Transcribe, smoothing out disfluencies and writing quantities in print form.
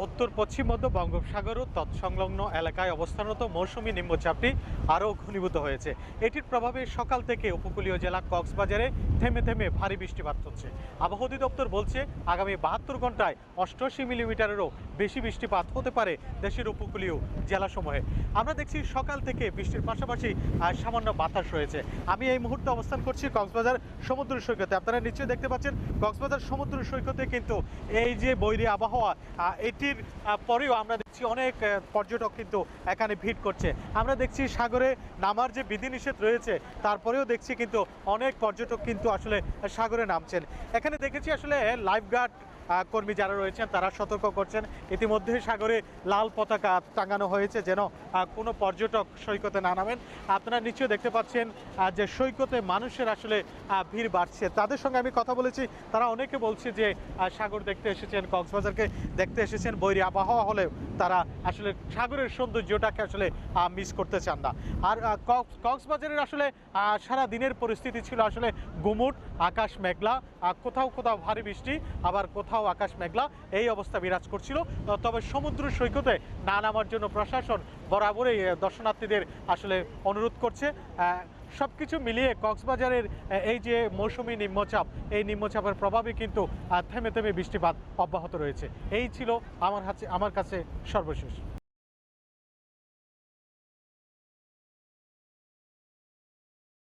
উত্তর পশ্চিম মধ্য বঙ্গোপসাগর ও তৎসংলগ্ন এলাকায় অবস্থানরত মৌসুমী নিম্নচাপটি আরও ঘনীভূত হয়েছে। এটির প্রভাবে সকাল থেকে উপকূলীয় জেলা কক্সবাজারে থেমে থেমে ভারী বৃষ্টিপাত হচ্ছে। আবহাওয়া অধিদপ্তর বলছে আগামী ৭২ ঘন্টায় ৮৮ মিলিমিটারেরও বেশি বৃষ্টিপাত হতে পারে দেশের উপকূলীয় জেলাসমূহে। আমরা দেখছি সকাল থেকে বৃষ্টির পাশাপাশি সামান্য বাতাস রয়েছে। আমি এই মুহূর্তে অবস্থান করছি কক্সবাজার সমুদ্র সৈকতে। আপনারা নিশ্চয়ই দেখতে পাচ্ছেন কক্সবাজার সমুদ্র সৈকতে কিন্তু এই যে বৈরী আবহাওয়া, এটির পরেও আমরা দেখছি অনেক পর্যটক কিন্তু এখানে ভিড় করছে। আমরা দেখছি সাগরে নামার যে বিধিনিষেধ রয়েছে তারপরেও দেখছি কিন্তু অনেক পর্যটক কিন্তু আসলে সাগরে নামছেন। এখানে দেখেছি আসলে লাইফগার্ড কর্মী যারা রয়েছেন তারা সতর্ক করছেন। ইতিমধ্যে সাগরে লাল পতাকা টাঙানো হয়েছে যেন কোনো পর্যটক সৈকতে না নামেন। আপনারা নিশ্চয়ই দেখতে পাচ্ছেন যে সৈকতে মানুষের আসলে ভিড় বাড়ছে। তাদের সঙ্গে আমি কথা বলেছি, তারা অনেকে বলছে যে সাগর দেখতে এসেছেন, কক্সবাজারকে দেখতে এসেছেন, বৈরী আবহাওয়া হলেও তারা আসলে সাগরের সৌন্দর্যটাকে আসলে মিস করতে চান না। আর কক্সবাজারের আসলে সারা দিনের পরিস্থিতি ছিল আসলে গুমুট, আকাশ মেঘলা, কোথাও কোথাও ভারী বৃষ্টি, আবার কোথাও আকাশ মেঘলা, এই অবস্থা বিরাজ করছিল। তবে সমুদ্র সৈকতে না নামার জন্য প্রশাসন বরাবরই দর্শনার্থীদের আসলে অনুরোধ করছে। সব কিছু মিলিয়ে কক্সবাজারের এই যে মৌসুমী নিম্নচাপ, এই নিম্নচাপের প্রভাবে কিন্তু থেমে থেমে বৃষ্টিপাত অব্যাহত রয়েছে। এই ছিল আমার কাছে সর্বশেষ।